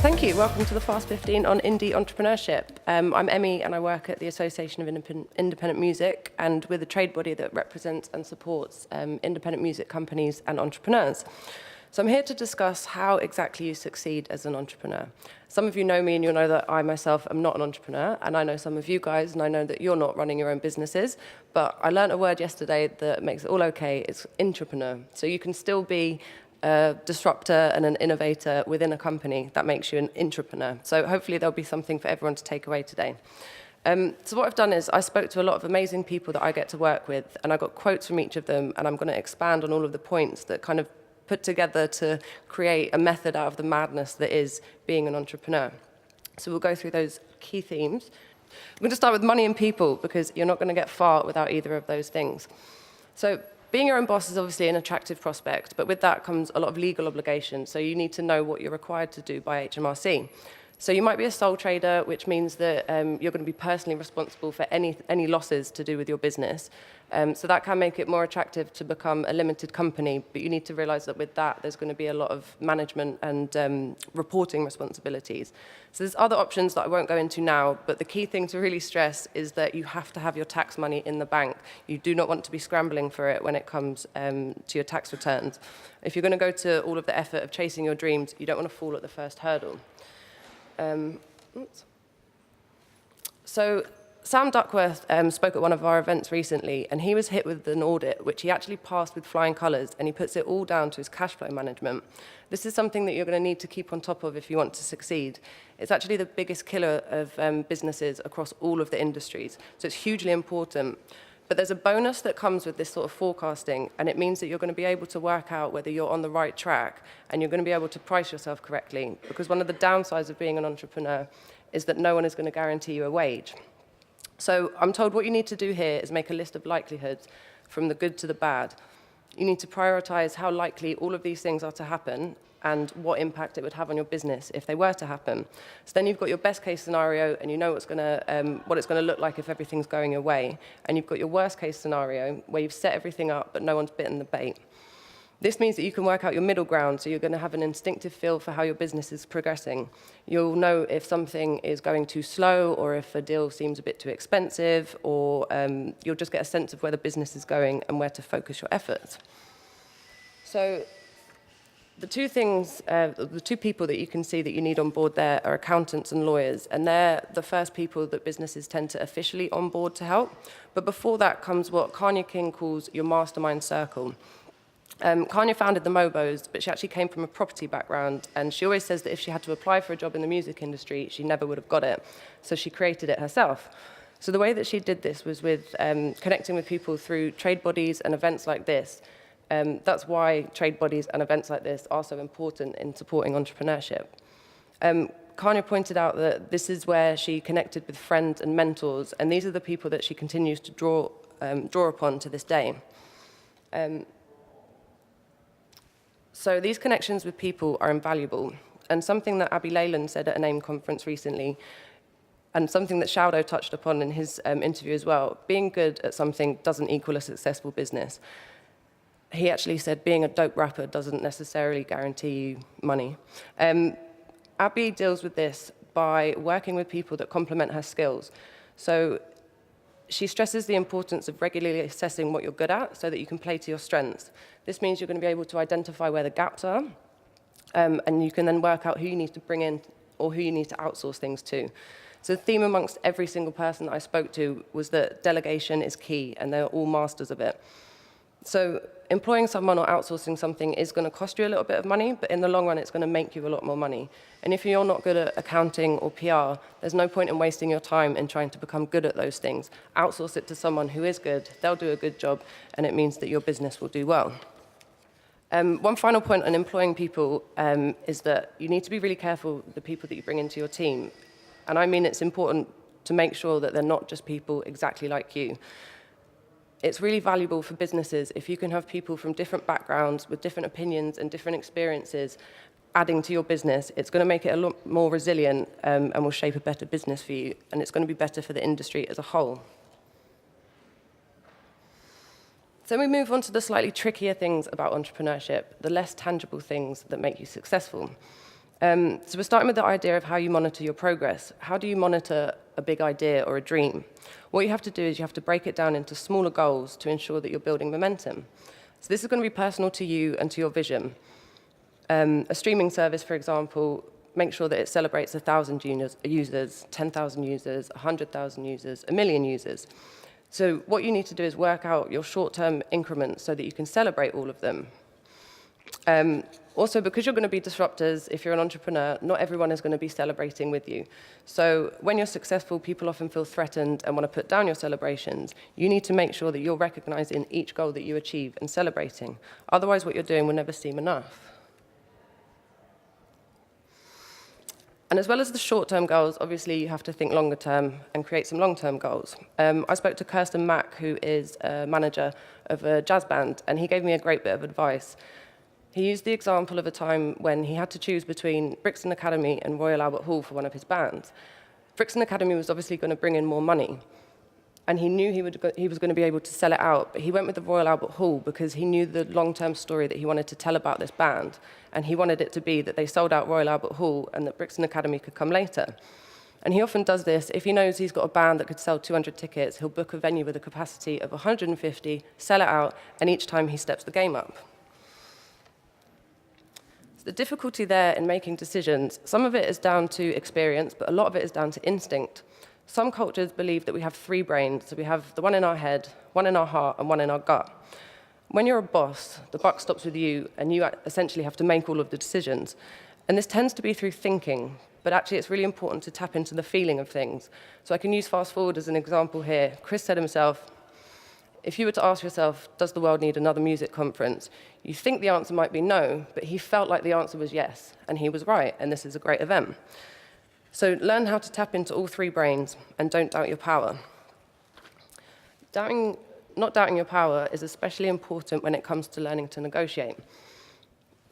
Thank you. Welcome to the Fast 15 on Indie Entrepreneurship. I'm Emmy and I work at the Association of Independent Music, and we're the trade body that represents and supports independent music companies and entrepreneurs. So I'm here to discuss how exactly you succeed as an entrepreneur. Some of you know me and you'll know that I myself am not an entrepreneur, and I know some of you guys and I know that you're not running your own businesses, but I learned a word yesterday that makes it all okay. It's intrapreneur. So you can still be a disruptor and an innovator within a company. That makes you an intrapreneur. So hopefully there'll be something for everyone to take away today. So what I've done is I spoke to a lot of amazing people that I get to work with, and I got quotes from each of them, and I'm going to expand on all of the points that kind of put together to create a method out of the madness that is being an entrepreneur. So we'll go through those key themes. I'm going to start with money and people, because you're not going to get far without either of those things. So being your own boss is obviously an attractive prospect, but with that comes a lot of legal obligations. So you need to know what you're required to do by HMRC. So you might be a sole trader, which means that you're going to be personally responsible for any losses to do with your business. So that can make it more attractive to become a limited company, but you need to realize that with that, there's going to be a lot of management and reporting responsibilities. So there's other options that I won't go into now, but the key thing to really stress is that you have to have your tax money in the bank. You do not want to be scrambling for it when it comes to your tax returns. If you're going to go to all of the effort of chasing your dreams, you don't want to fall at the first hurdle. So Sam Duckworth spoke at one of our events recently, and he was hit with an audit, which he actually passed with flying colours, and he puts it all down to his cash flow management. This is something that you're going to need to keep on top of if you want to succeed. It's actually the biggest killer of businesses across all of the industries, so it's hugely important. But there's a bonus that comes with this sort of forecasting, and it means that you're going to be able to work out whether you're on the right track, and you're going to be able to price yourself correctly, because one of the downsides of being an entrepreneur is that no one is going to guarantee you a wage. So I'm told what you need to do here is make a list of likelihoods from the good to the bad. You need to prioritize how likely all of these things are to happen and what impact it would have on your business if they were to happen. So then you've got your best case scenario, and you know what it's going to look like if everything's going your way. And you've got your worst case scenario where you've set everything up but no one's bitten the bait. This means that you can work out your middle ground, so you're going to have an instinctive feel for how your business is progressing. You'll know if something is going too slow, or if a deal seems a bit too expensive, or you'll just get a sense of where the business is going and where to focus your efforts. So the two people that you can see that you need on board there are accountants and lawyers, and they're the first people that businesses tend to officially onboard to help. But before that comes what Kanya King calls your mastermind circle. Kanya founded the Mobos, but she actually came from a property background, and she always says that if she had to apply for a job in the music industry, she never would have got it. So she created it herself. So the way that she did this was with connecting with people through trade bodies and events like this. That's why trade bodies and events like this are so important in supporting entrepreneurship. Kanya pointed out that this is where she connected with friends and mentors, and these are the people that she continues to draw upon to this day. So these connections with people are invaluable, and something that Abby Leyland said at an AIM conference recently, and something that Shaudo touched upon in his interview as well, being good at something doesn't equal a successful business. He actually said being a dope rapper doesn't necessarily guarantee you money. Abby deals with this by working with people that complement her skills. So she stresses the importance of regularly assessing what you're good at so that you can play to your strengths. This means you're going to be able to identify where the gaps are, and you can then work out who you need to bring in or who you need to outsource things to. So the theme amongst every single person that I spoke to was that delegation is key, and they're all masters of it. So employing someone or outsourcing something is going to cost you a little bit of money, but in the long run, it's going to make you a lot more money. And if you're not good at accounting or PR, there's no point in wasting your time in trying to become good at those things. Outsource it to someone who is good, they'll do a good job, and it means that your business will do well. One final point on employing people is that you need to be really careful with the people that you bring into your team. And I mean it's important to make sure that they're not just people exactly like you. It's really valuable for businesses if you can have people from different backgrounds with different opinions and different experiences adding to your business. It's going to make it a lot more resilient and will shape a better business for you, and it's going to be better for the industry as a whole. So we move on to the slightly trickier things about entrepreneurship, the less tangible things that make you successful. So we're starting with the idea of how you monitor your progress. How do you monitor a big idea or a dream? What you have to do is you have to break it down into smaller goals to ensure that you're building momentum. So this is going to be personal to you and to your vision. A streaming service, for example, make sure that it celebrates 1,000 users, 10,000 users, 100,000 users, 1 million users. So what you need to do is work out your short-term increments so that you can celebrate all of them. Also, because you're going to be disruptors, if you're an entrepreneur, not everyone is going to be celebrating with you. So when you're successful, people often feel threatened and want to put down your celebrations. You need to make sure that you're recognizing each goal that you achieve and celebrating. Otherwise, what you're doing will never seem enough. And as well as the short-term goals, obviously, you have to think longer term and create some long-term goals. I spoke to Kirsten Mack, who is a manager of a jazz band, and he gave me a great bit of advice. He used the example of a time when he had to choose between Brixton Academy and Royal Albert Hall for one of his bands. Brixton Academy was obviously going to bring in more money, and he knew he was going to be able to sell it out, but he went with the Royal Albert Hall because he knew the long-term story that he wanted to tell about this band, and he wanted it to be that they sold out Royal Albert Hall and that Brixton Academy could come later. And he often does this. If he knows he's got a band that could sell 200 tickets, he'll book a venue with a capacity of 150, sell it out, and each time he steps the game up. The difficulty there in making decisions, some of it is down to experience, but a lot of it is down to instinct. Some cultures believe that we have 3 brains. So we have the one in our head, one in our heart, and one in our gut. When you're a boss, the buck stops with you, and you essentially have to make all of the decisions. And this tends to be through thinking, but actually it's really important to tap into the feeling of things. So I can use FastForward as an example here. Chris said himself, if you were to ask yourself, does the world need another music conference? You think the answer might be no, but he felt like the answer was yes, and he was right, and this is a great event. So learn how to tap into all 3 brains, and don't doubt your power. Not doubting your power is especially important when it comes to learning to negotiate.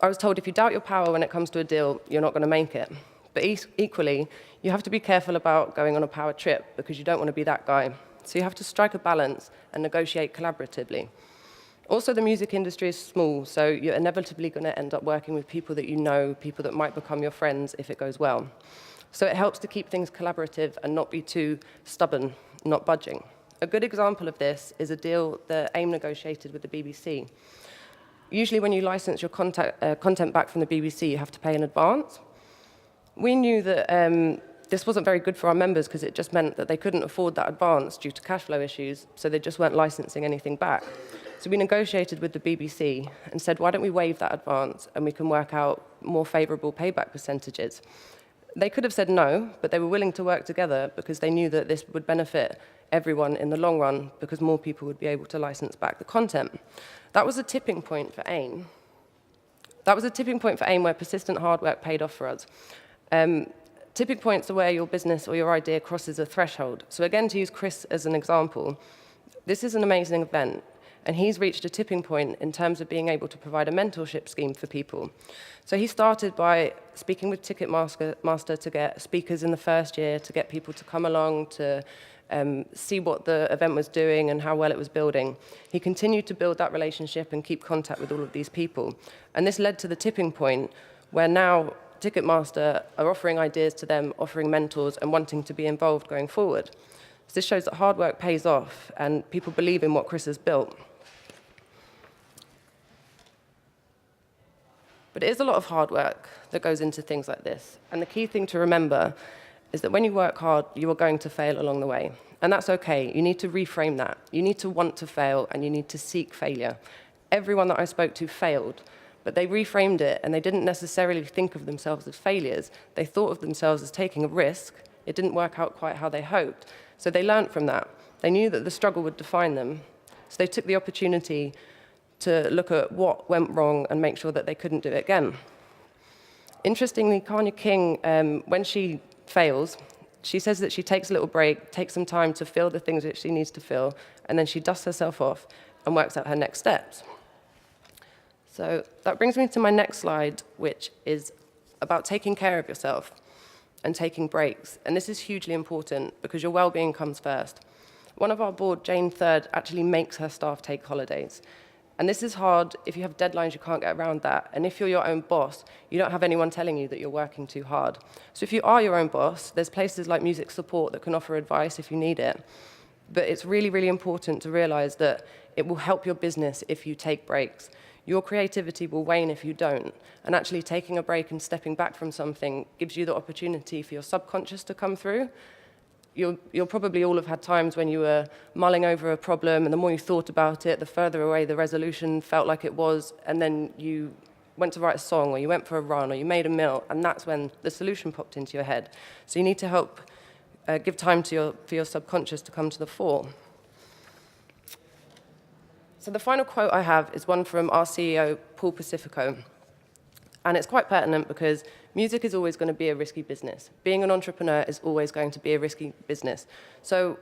I was told if you doubt your power when it comes to a deal, you're not going to make it. But equally, you have to be careful about going on a power trip, because you don't want to be that guy. So you have to strike a balance and negotiate collaboratively. Also, the music industry is small, so you're inevitably going to end up working with people that you know, people that might become your friends if it goes well. So it helps to keep things collaborative and not be too stubborn, not budging. A good example of this is a deal that AIM negotiated with the BBC. Usually when you license your content back from the BBC, you have to pay in advance. We knew that this wasn't very good for our members because it just meant that they couldn't afford that advance due to cash flow issues, so they just weren't licensing anything back. So we negotiated with the BBC and said, why don't we waive that advance and we can work out more favorable payback percentages. They could have said no, but they were willing to work together because they knew that this would benefit everyone in the long run because more people would be able to license back the content. That was a tipping point for AIM. That was a tipping point for AIM where persistent hard work paid off for us. Tipping points are where your business or your idea crosses a threshold. So again, to use Chris as an example, this is an amazing event, and he's reached a tipping point in terms of being able to provide a mentorship scheme for people. So he started by speaking with Ticketmaster to get speakers in the first year, to get people to come along, to see what the event was doing and how well it was building. He continued to build that relationship and keep contact with all of these people. And this led to the tipping point where now Ticketmaster are offering ideas to them, offering mentors, and wanting to be involved going forward. So this shows that hard work pays off, and people believe in what Chris has built. But it is a lot of hard work that goes into things like this. And the key thing to remember is that when you work hard, you are going to fail along the way. And that's okay. You need to reframe that. You need to want to fail, and you need to seek failure. Everyone that I spoke to failed. But they reframed it, and they didn't necessarily think of themselves as failures. They thought of themselves as taking a risk. It didn't work out quite how they hoped. So they learned from that. They knew that the struggle would define them. So they took the opportunity to look at what went wrong and make sure that they couldn't do it again. Interestingly, Kanya King, when she fails, she says that she takes a little break, takes some time to feel the things that she needs to feel, and then she dusts herself off and works out her next steps. So that brings me to my next slide, which is about taking care of yourself and taking breaks. And this is hugely important because your well-being comes first. One of our board, Jane Third, actually makes her staff take holidays. And this is hard if you have deadlines, you can't get around that. And if you're your own boss, you don't have anyone telling you that you're working too hard. So if you are your own boss, there's places like Music Support that can offer advice if you need it. But it's really, really important to realize that it will help your business if you take breaks. Your creativity will wane if you don't. And actually taking a break and stepping back from something gives you the opportunity for your subconscious to come through. You'll probably all have had times when you were mulling over a problem, and the more you thought about it, the further away the resolution felt like it was, and then you went to write a song, or you went for a run, or you made a meal, and that's when the solution popped into your head. So you need to help give time for your subconscious to come to the fore. So the final quote I have is one from our CEO, Paul Pacifico. And it's quite pertinent because music is always going to be a risky business. Being an entrepreneur is always going to be a risky business. So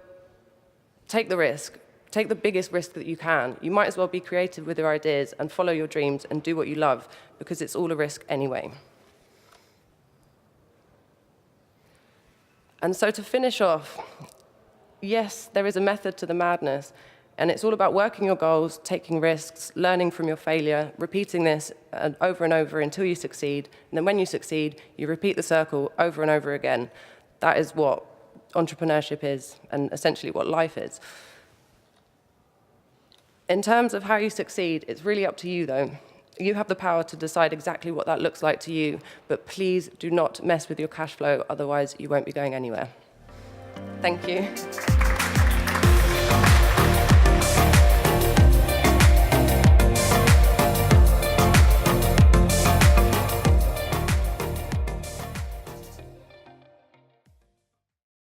take the risk. Take the biggest risk that you can. You might as well be creative with your ideas and follow your dreams and do what you love, because it's all a risk anyway. And so to finish off, yes, there is a method to the madness. And it's all about working your goals, taking risks, learning from your failure, repeating this over and over until you succeed. And then when you succeed, you repeat the circle over and over again. That is what entrepreneurship is, and essentially what life is. In terms of how you succeed, it's really up to you, though. You have the power to decide exactly what that looks like to you, but please do not mess with your cash flow, otherwise you won't be going anywhere. Thank you.